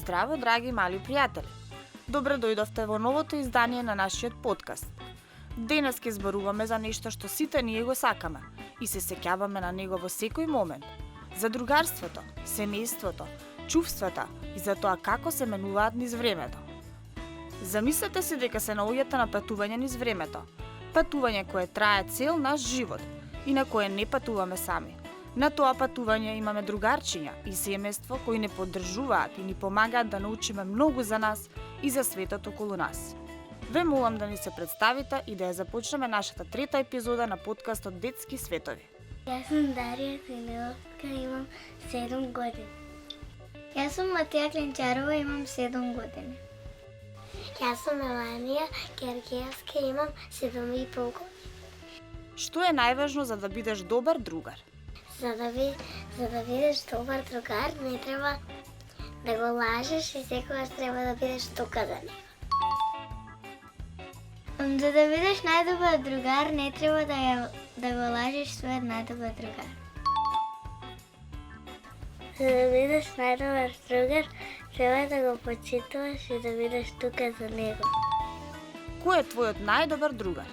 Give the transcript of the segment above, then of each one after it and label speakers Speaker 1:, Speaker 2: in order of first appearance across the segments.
Speaker 1: Здраво, драги мали пријатели! Добре дојдовте во новото издание на нашиот подкаст. Денес ќе зборуваме за нешто што сите ние го сакаме и се сеќаваме на него во секој момент. За другарството, семејството, чувствата и за тоа како се менуваат низ времето. Замислете си дека се наоѓате на патување низ времето. Патување кое трае цел наш живот и на кое не патуваме сами. На тоа патување имаме другарчиња и семејство кои не поддржуваат и ни помагаат да научиме многу за нас и за светот околу нас. Ве молам да ни се представите и да ја започнеме нашата трета епизода на подкастот Детски светови.
Speaker 2: Јас сум Дарија Финеловска, имам 7 години. Јас сум Матија Кленчарова, имам 7 години. Јас сум Меланија Гергиевска, имам 7,5 години.
Speaker 1: Што е најважно за да бидеш добар другар?
Speaker 2: За да бидеш добар другар, не треба да го лажеш и секогаш треба да бидеш тука за него. За да бидеш најдобар другар, не треба да го лажеш својот најдобар другар. За да бидеш најдобар другар, треба да го почитуваш и да бидеш тука за него.
Speaker 1: Кој е твојот најдобар другар?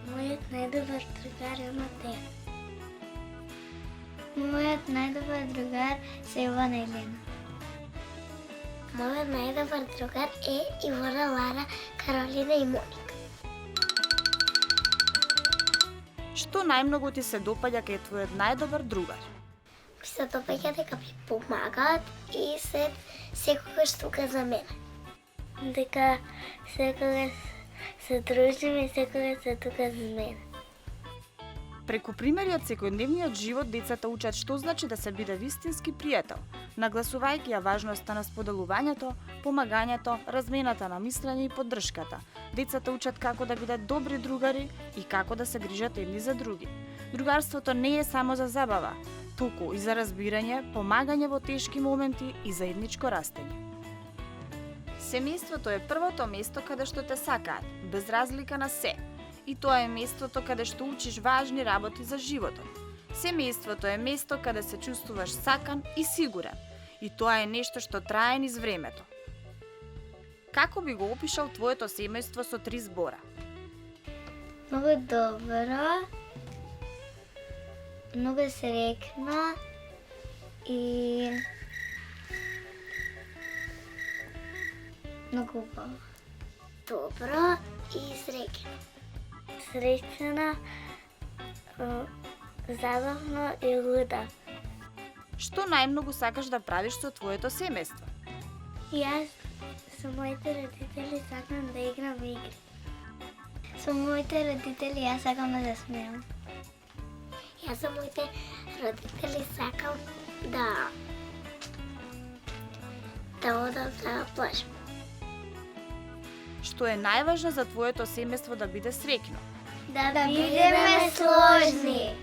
Speaker 2: Мојот најдобар другар е Матеја. Мојот најдобар другар се Ивана Елена. Мојот најдобар другар е Ивана, Лара, Каролина и Моника.
Speaker 1: Што најмногу ти се допаѓа кај твојот најдобар другар?
Speaker 2: Ми се допаѓа дека ми помагаат и се секогаш тука за мене. Дека секогаш се дружиме и секогаш се тука за мене.
Speaker 1: Преку примери од секојдневниот живот, децата учат што значи да се биде вистински пријател, нагласувајќи ја важноста на споделувањето, помагањето, размената на мислење и поддршката. Децата учат како да бидат добри другари и како да се грижат едни за други. Другарството не е само за забава, туку и за разбирање, помагање во тешки моменти и заедничко растење. Семејството е првото место каде што те сакаат, без разлика на се. И тоа е местото каде што учиш важни работи за животот. Семејството е место каде се чувствуваш сакан и сигурен. И тоа е нешто што трае низ времето. Како би го опишал твоето семејство со 3 збора?
Speaker 2: Многу добро, многу среќно и многу убаво. Добро и среќно. Среќна, забавно и луда.
Speaker 1: Што најмногу сакаш да правиш со твоето семејство?
Speaker 2: Јас со моите родители сакам да играм игри. Со моите родители јас сакам да се смеам. Јас со моите родители сакам да одам на плаж.
Speaker 1: Што е најважно за твоето семејство да биде среќно?
Speaker 2: Да бидеме сложни.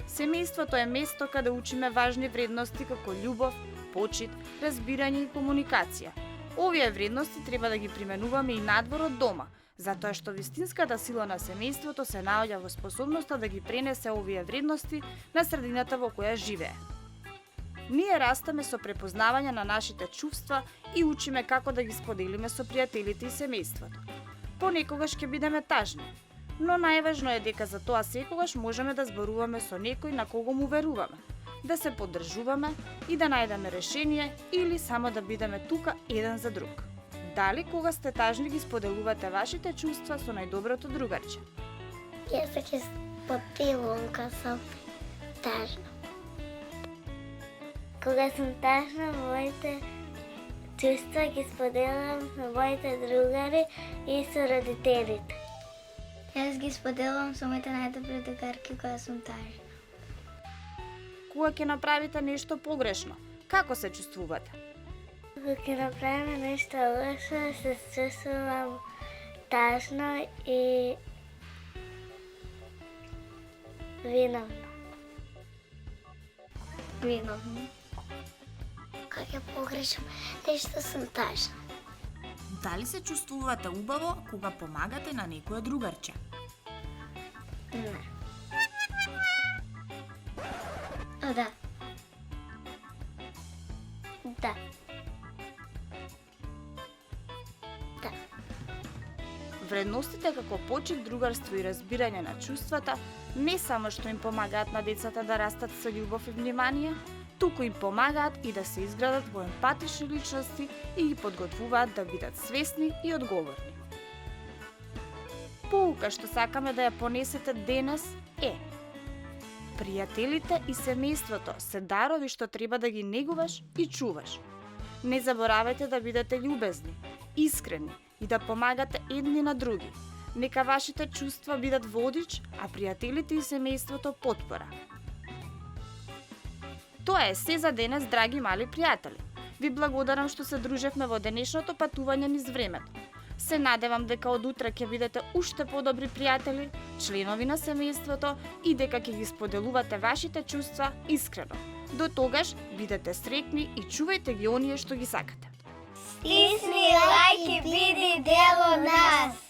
Speaker 1: Семејството е место каде учиме важни вредности како љубов, почит, разбирање и комуникација. Овие вредности треба да ги применуваме и надвор од дома, затоа што вистинската сила на семејството се наоѓа во способноста да ги пренесе овие вредности на средината во која живее. Ние растеме со препознавање на нашите чувства и учиме како да ги споделиме со пријателите и семејството. Понекогаш ќе бидеме тажни, но најважно е дека за тоа секогаш можеме да зборуваме со некој на кого му веруваме, да се поддржуваме и да најдеме решение или само да бидеме тука еден за друг. Дали кога сте тажни ги споделувате вашите чувства со најдоброто другарче?
Speaker 2: Јас ќе споделувам кога сум тажна. Кога сум тажна, моите чувства ги споделувам со моите другари и со родителите. Јас ги споделувам со моите најдобри другарки кога сум тажна.
Speaker 1: Кога ќе направите нешто погрешно, како се чувствувате?
Speaker 2: Кога ќе направиме нешто лошо, се чувствувам тажно и виновно. Кога ќе погрешам нешто, сум тажна.
Speaker 1: Дали се чувствувате убаво кога помагате на некоја другарче?
Speaker 2: Не. Да.
Speaker 1: Вредностите како почит, другарство и разбирање на чувствата не само што им помагаат на децата да растат со љубов и внимание, туку им помагаат и да се изградат во емпатични личности и ги подготвуваат да бидат свесни и одговорни. Поука што сакаме да ја понесете денес е: пријателите и семејството се дарови што треба да ги негуваш и чуваш. Не заборавајте да бидете љубезни, искрени и да помагате едни на други. Нека вашите чувства бидат водич, а пријателите и семејството потпора. Тоа е се за денес, драги мали пријатели. Ви благодарам што се дружевме во денешното патување низ времето. Се надевам дека од утре ќе бидете уште подобри пријатели, членови на семејството и дека ќе ги споделувате вашите чувства искрено. До тогаш бидете среќни и чувајте ги оние што ги сакате.
Speaker 2: Стисни лајк и биди дел од нас!